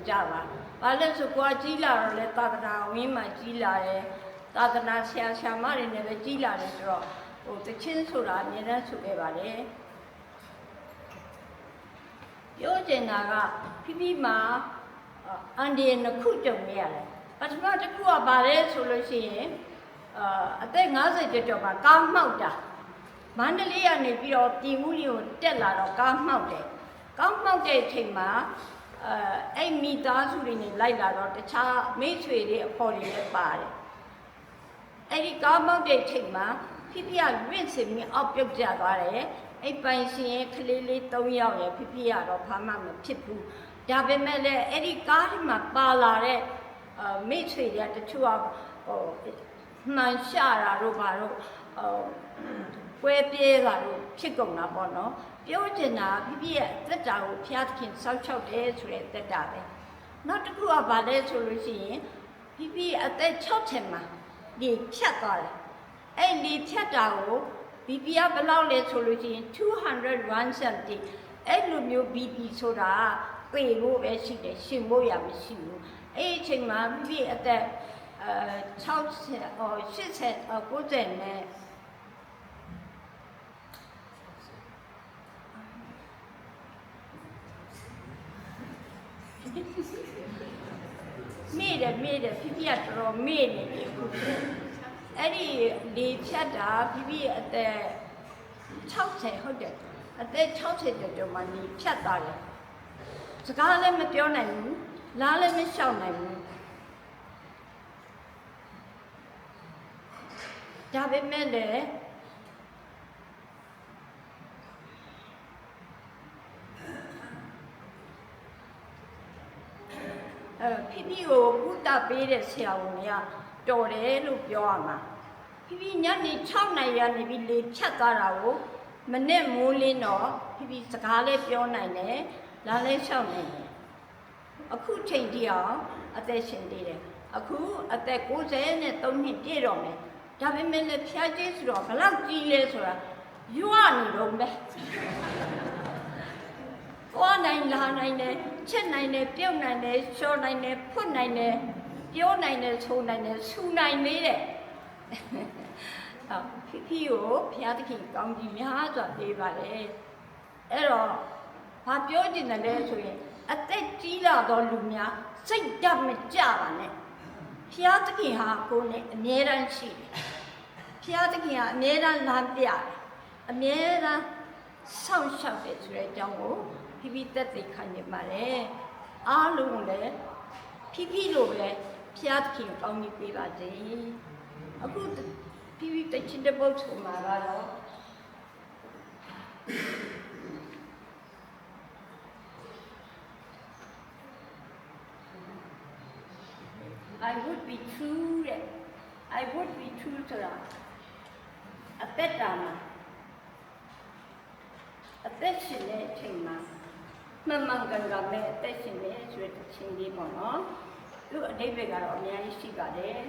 ကြပါဘာလဲဆိုကွာကြီးလာတော့လဲသာသနာဝင်းမှာကြီးလာတယ်သာသနာဆရာဆရာမတွေနဲ့ပဲကြီးလာတယ်ဆိုတော့ဟိုတချင်းဆိုတာအမြဲတမ်းဆိုခဲ့ပါတယ်ပြောချင်တာကဖိမှာအန်ဒီနှစ်ခုကြုံရတယ်ပထမတစ်ခုကဘာလဲဆိုလို့ရှိရင်အသက်50ကျော်မှာကားမှောက်တာမန္တလေးကနေပြီးတော့ပြည်ဦးကိုတက်လာတော့ကားမှောက်တယ်ကားမှောက်တဲ့အချိန်မှာအဲ့မိသားစုတွေနဲ့လိုက်လာတော့တခြားမိတ်ဆွေတွေအဖော်တွေလည်းပါတယ်အဲ့ဒီကားမှောက်တဲ့အချိန်မှာဖိကလွင့်စင်ပြီးအောက်ပြုတ်ကျသွားတယ်အဲ့ပိုင်ရှင်ရဲ့ကလေးလေး3ယောက်ရဲ့ဖိကတော့ဘာမှမဖြစ်ဘူးဒါပေမဲ့လည်းအဲ့ဒီကားဒီမှာပါလာတဲ့မိတ်ဆွေတွေကတချို့ကဟိုမှန်ရှာတာတို့ဘာတို့ပွဲပြေးတာတို့ဖြစ်ကုန်တာပေါ့နော်ပြောချင်တာဖိရဲ့သက်တာကိုဖျားသခင်စောက်ချောက်တယ်ဆိုတဲ့သက်တာပဲနောက်တစ်ခုကဘာလဲဆိုလို့ရှိရင်ဖိအသက်60မှာဒီဖြတ်သွားတယ်အဲ့ဒီဖြတ်တာကိုဘီပီကဘယ်လောက်လဲဆိုလို့ရှိရင်270အဲ့လိုမျိုး BP ဆိုတာပေဖို့ပဲရှိတယ်ရှင်ဖို့ရမရှိဘူးအဲ့ဒီအချိန်မှာဘီပီအသက်60 80 90နဲ့မေ့တယ်ဖိကတော်တော်မေ့နေပြီအခုအဲ့ဒီလေဖြတ်တာဖိအသက်60ဟုတ်တယ်အသက်60ကျော်မှနေဖြတ်သွားတယ်စကားလည်းမပြောနိုင်ဘူးလားလည်းမလျှောက်နိုင်ဘူးဒါပေမဲ့လည်းဖိကိုကုသပေးတဲ့ဆရာဝန်ကတော်တယ်လို့ပြောရမှာဖိညနေ6နာရီကနေပြီးလေဖြတ်သွားတာကိုမနဲ့မိုးလင်းတော့ဖိစကားလည်းပြောနိုင်တယ်လားလည်းလျှောက်နိုင်တယ်အခုချိန်ထိအောင်အသက်ရှင်သေးတယ်အခုအသက်93နှစ်ပြည့်တော့မယ်ဒါပေမဲ့လည်းဖျားကြီးဆိုတော့ဘလောက်ကြီးလဲဆိုတာရွာနေတော့ပဲသွားနိုင်လာနိုင်တယ်ချက်နိုင်တယ်ပြုတ်နိုင်တယ်ရှော့နိုင်တယ်ဖွတ်နိုင်တယ်ပြောနိုင်တယ်ဆိုနိုင်တယ်ဆူနိုင်သေးတယ်ဖိကိုဘုရားသခင်ကောင်းကြီးများစွာပေးပါတယ်အဲ့တော့ဘာပြောချင်တယ်လဲဆိုရင်အသက်ကြီးလာတော့လူများစိတ်ဓာတ်မကြပါနဲ့ဘုရားသခင်ဟာကိုယ်နဲ့အမြဲတမ်းရှိတယ်ဘုရားသခင်ကအမြဲတမ်းလမ်းပြတယ်အမြဲတမ်းဆောက်ရှောက်တယ်ဆိုတဲ့အကြောင်းကိုဖိသက်သိခံနေပါတယ်အားလုံးလည်းဖိလိုပဲဘုရားသခင်ကောင်းကြီးပေးပါစေအခုဖိတချင်တဲ့ဘုတ်ဆိုမှာကတော့ I would be true တဲ့ I would be true ဆိုတာအသက်တာမှာအသက်ရှင်တဲ့အချိန်မှာမှန်မှန်ကန်ကန်ပဲအသက်ရှင်နေဆိုတဲ့အချိန်လေးပေါ့နော်သူအဓိပ္ပာယ်ကတော့အများကြီးရှိပါတယ်